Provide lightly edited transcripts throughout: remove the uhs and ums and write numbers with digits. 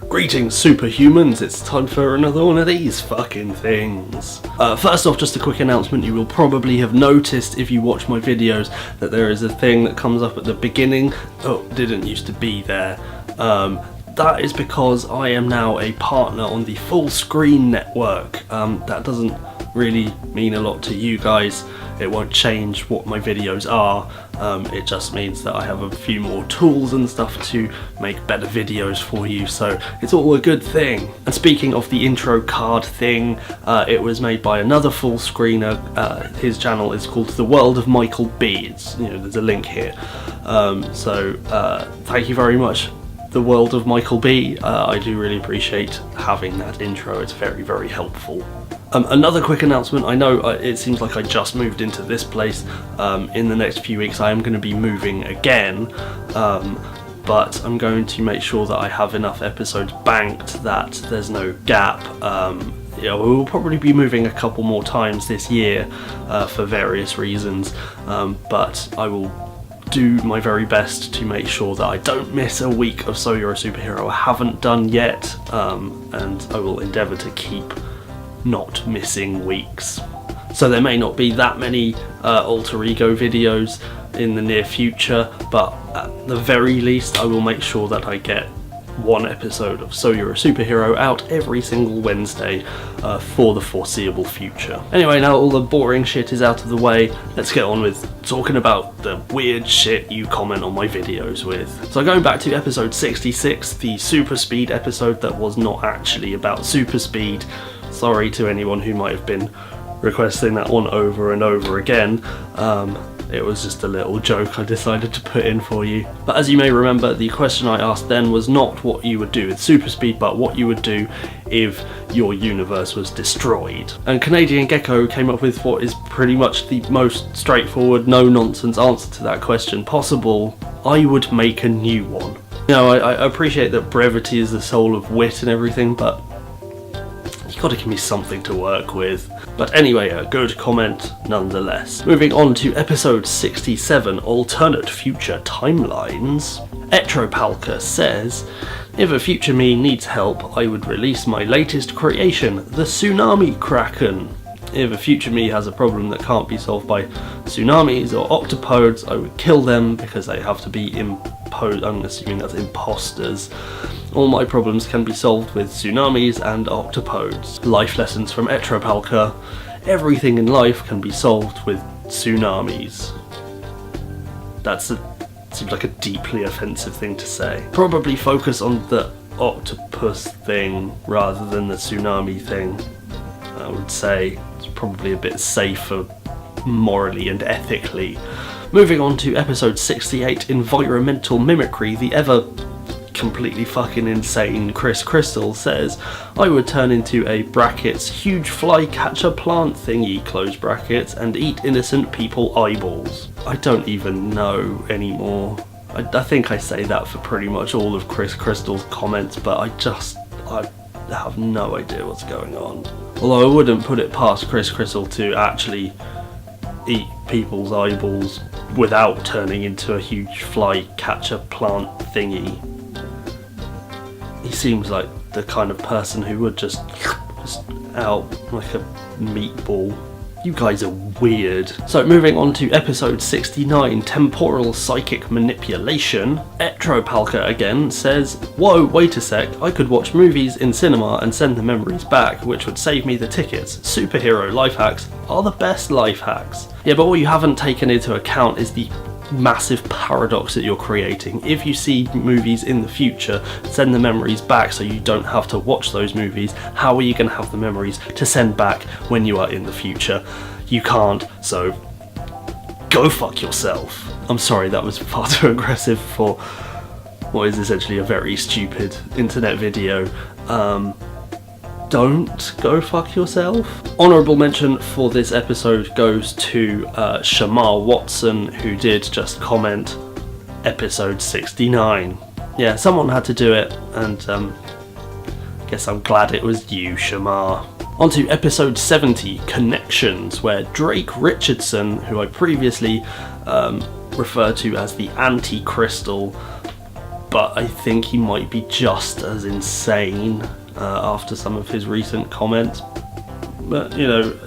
Greetings superhumans, it's time for another one of these fucking things. First off, just a quick announcement. You will probably have noticed if you watch my videos that there is a thing that comes up at the beginning. Oh, didn't used to be there. That is because I am now a partner on the Full Screen Network. That doesn't really mean a lot to you guys. It won't change what my videos are. It just means that I have a few more tools and stuff to make better videos for you, so it's all a good thing. And speaking of the intro card thing, it was made by another full screener. His channel is called The World of Michael B. There's a link here. Thank you very much, The World of Michael B. I do really appreciate having that intro. It's very, very helpful. Another quick announcement. I know it seems like I just moved into this place. In the next few weeks I am going to be moving again, but I'm going to make sure that I have enough episodes banked that there's no gap. We will probably be moving a couple more times this year for various reasons, but I will do my very best to make sure that I don't miss a week of So You're a Superhero I haven't done yet, and I will endeavour to keep not missing weeks. So there may not be that many alter ego videos in the near future, but at the very least I will make sure that I get one episode of So You're a Superhero out every single Wednesday for the foreseeable future. Anyway, now all the boring shit is out of the way, let's get on with talking about the weird shit you comment on my videos with. So going back to episode 66, the super speed episode that was not actually about super speed. Sorry to anyone who might have been requesting that one over and over again. It was just a little joke I decided to put in for you. But as you may remember, the question I asked then was not what you would do with super speed, but what you would do if your universe was destroyed. And Canadian Gecko came up with what is pretty much the most straightforward, no-nonsense answer to that question possible. I would make a new one. I appreciate that brevity is the soul of wit and everything, but you gotta give me something to work with. But anyway, a good comment nonetheless. Moving on to episode 67, Alternate Future Timelines. Etropalka says, if a future me needs help, I would release my latest creation, the Tsunami Kraken. If a future me has a problem that can't be solved by tsunamis or octopodes, I would kill them because they have to be I'm assuming that's imposters. All my problems can be solved with tsunamis and octopodes. Life lessons from Etropalka. Everything in life can be solved with tsunamis. Seems like a deeply offensive thing to say. Probably focus on the octopus thing rather than the tsunami thing. I would say it's probably a bit safer morally and ethically. Moving on to episode 68, Environmental Mimicry, the ever completely fucking insane Chris Crystal says, I would turn into a brackets huge flycatcher plant thingy close brackets and eat innocent people eyeballs. I don't even know anymore. I think I say that for pretty much all of Chris Crystal's comments, but I have no idea what's going on. Although I wouldn't put it past Chris Crystal to actually eat people's eyeballs without turning into a huge flycatcher plant thingy. He seems like the kind of person who would just out like a meatball. You guys are weird. So moving on to episode 69, Temporal Psychic Manipulation. Etropalka again says, whoa, wait a sec, I could watch movies in cinema and send the memories back, which would save me the tickets. Superhero life hacks are the best life hacks. Yeah, but what you haven't taken into account is the massive paradox that you're creating. If you see movies in the future, send the memories back so you don't have to watch those movies, how are you going to have the memories to send back when you are in the future? You can't, so go fuck yourself. I'm sorry, that was far too aggressive for what is essentially a very stupid internet video. Don't go fuck yourself. Honourable mention for this episode goes to Shamar Watson, who did just comment episode 69. Yeah, someone had to do it, and guess I'm glad it was you, Shamar. On to episode 70, Connections, where Drake Richardson, who I previously referred to as the Anti-Crystal, but I think he might be just as insane after some of his recent comments, but you know,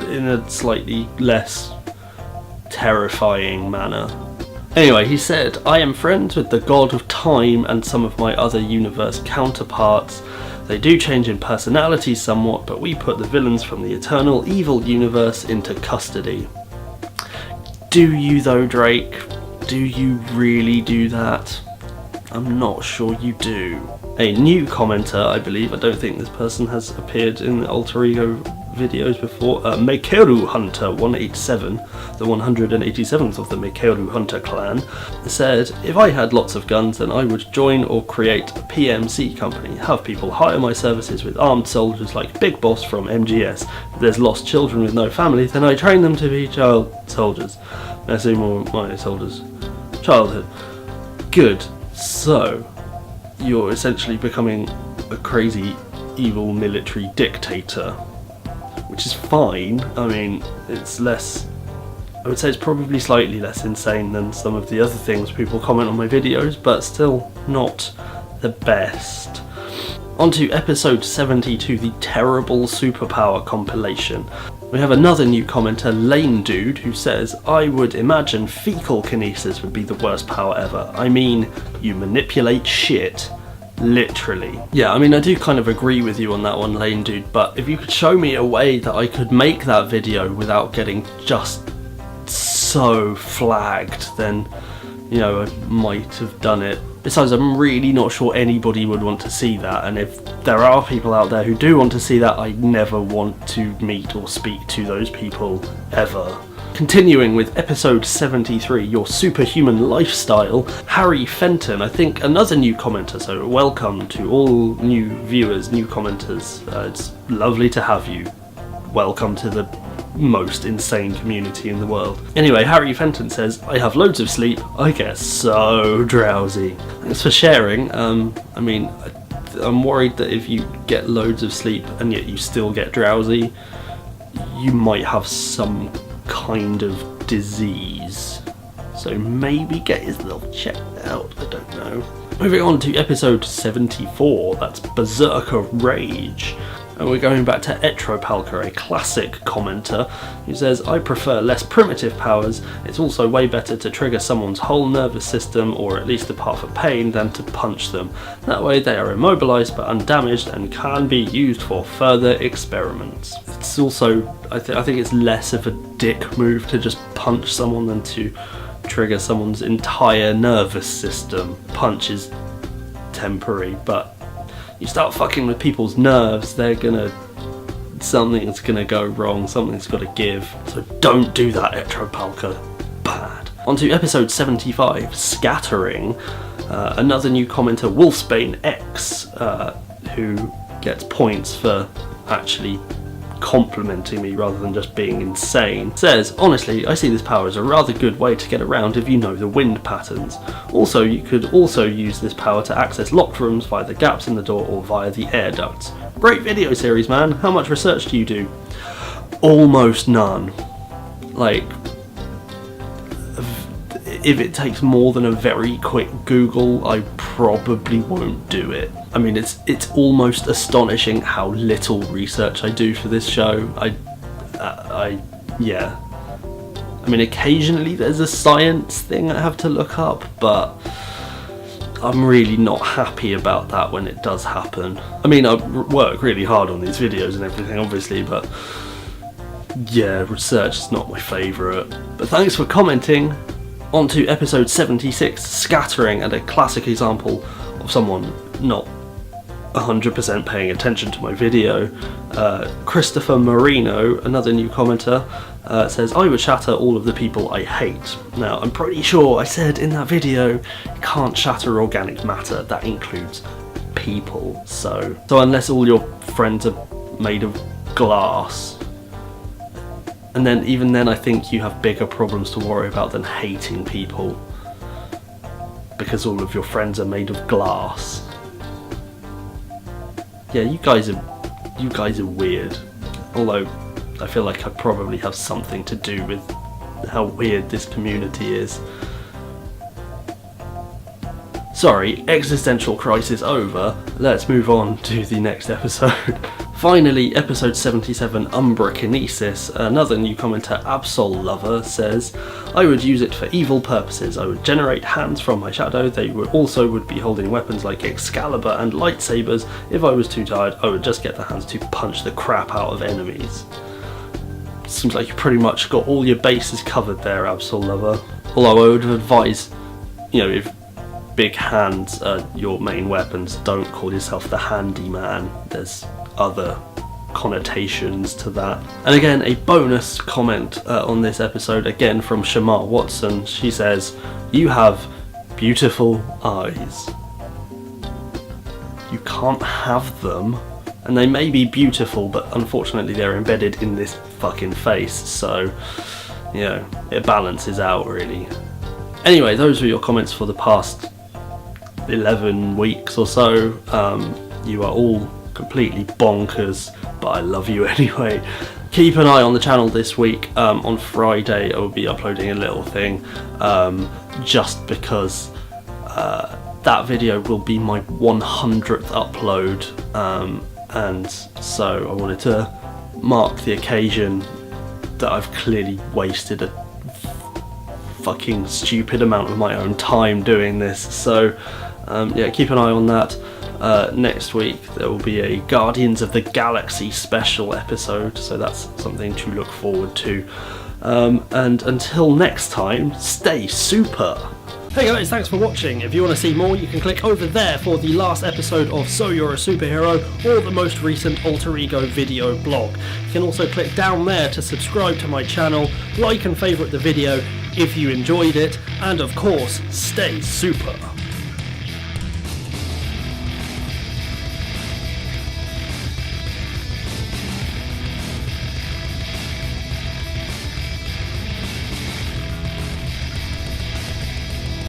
in a slightly less terrifying manner. Anyway, he said, I am friends with the god of time and some of my other universe counterparts. They do change in personality somewhat, but we put the villains from the eternal evil universe into custody. Do you though, Drake? Do you really do that? I'm not sure you do. A new commenter, I believe, I don't think this person has appeared in the Alter Ego videos before, Mekeru Hunter 187, the 187th of the Mekeru Hunter clan, said, if I had lots of guns then I would join or create a PMC company, have people hire my services with armed soldiers like Big Boss from MGS. If there's lost children with no family, then I train them to be child soldiers. I assume more my soldiers' childhood. Good. So, you're essentially becoming a crazy, evil military dictator, which is fine. I mean, it's less, I would say it's probably slightly less insane than some of the other things people comment on my videos, but still not the best. On to episode 72, the terrible superpower compilation. We have another new commenter, Lane Dude, who says, I would imagine fecal kinesis would be the worst power ever. I mean, you manipulate shit. Literally. Yeah, I mean, I do kind of agree with you on that one, Lane Dude, but if you could show me a way that I could make that video without getting just so flagged, then, you know, I might have done it. Besides, I'm really not sure anybody would want to see that, and if there are people out there who do want to see that, I never want to meet or speak to those people ever. Continuing with episode 73, your superhuman lifestyle, Harry Fenton, I think another new commenter, so welcome to all new viewers, new commenters. It's lovely to have you. Welcome to the most insane community in the world. Anyway, Harry Fenton says, I have loads of sleep, I get so drowsy. Thanks for sharing. I mean, I'm worried that if you get loads of sleep and yet you still get drowsy, you might have some kind of disease. So maybe get yourself checked out, I don't know. Moving on to episode 74, that's Berserker Rage. And we're going back to Etropalka, a classic commenter, who says, I prefer less primitive powers. It's also way better to trigger someone's whole nervous system, or at least a path of pain, than to punch them. That way they are immobilized but undamaged and can be used for further experiments. It's also, I think it's less of a dick move to just punch someone than to trigger someone's entire nervous system. Punch is temporary, but you start fucking with people's nerves, something's gonna go wrong, something's gotta give. So don't do that, Etropalka. Bad. On to episode 75, Scattering. Another new commenter, Wolfsbane X, who gets points for actually complimenting me rather than just being insane, says, honestly, I see this power as a rather good way to get around if you know the wind patterns. Also, you could also use this power to access locked rooms via the gaps in the door or via the air ducts. Great video series, man. How much research do you do? Almost none. Like, if it takes more than a very quick Google, I probably won't do it. I mean, it's almost astonishing how little research I do for this show. Yeah. I mean, occasionally there's a science thing I have to look up, but I'm really not happy about that when it does happen. I mean, I work really hard on these videos and everything, obviously, but yeah, research is not my favourite. But thanks for commenting. On to episode 76, Scattering, and a classic example of someone not 100% paying attention to my video. Christopher Marino, another new commenter, says, I would shatter all of the people I hate. Now, I'm pretty sure I said in that video, you can't shatter organic matter, that includes people. So unless all your friends are made of glass, and then even then I think you have bigger problems to worry about than hating people, because all of your friends are made of glass. Yeah, you guys are weird. Although I feel like I probably have something to do with how weird this community is. Sorry, existential crisis over, let's move on to the next episode. Finally, episode 77, Umbra Kinesis. Another new commenter, Absol Lover, says, I would use it for evil purposes. I would generate hands from my shadow. They would be holding weapons like Excalibur and lightsabers. If I was too tired, I would just get the hands to punch the crap out of enemies. Seems like you pretty much got all your bases covered there, Absol Lover. Although I would advise, if big hands are your main weapons, don't call yourself the handyman. There's other connotations to that. And again, a bonus comment on this episode, again from Shamar Watson. She says, you have beautiful eyes. You can't have them, and they may be beautiful, but unfortunately they're embedded in this fucking face, so it balances out really. Anyway, those were your comments for the past 11 weeks or so. You are all completely bonkers, but I love you anyway. Keep an eye on the channel this week. On Friday I will be uploading a little thing, just because that video will be my 100th upload, and so I wanted to mark the occasion that I've clearly wasted a fucking stupid amount of my own time doing this. So keep an eye on that. Next week there will be a Guardians of the Galaxy special episode, so that's something to look forward to. And until next time, stay super! Hey guys, thanks for watching. If you want to see more, you can click over there for the last episode of So You're a Superhero, or the most recent Alter Ego video blog. You can also click down there to subscribe to my channel, like and favourite the video if you enjoyed it, and of course, stay super!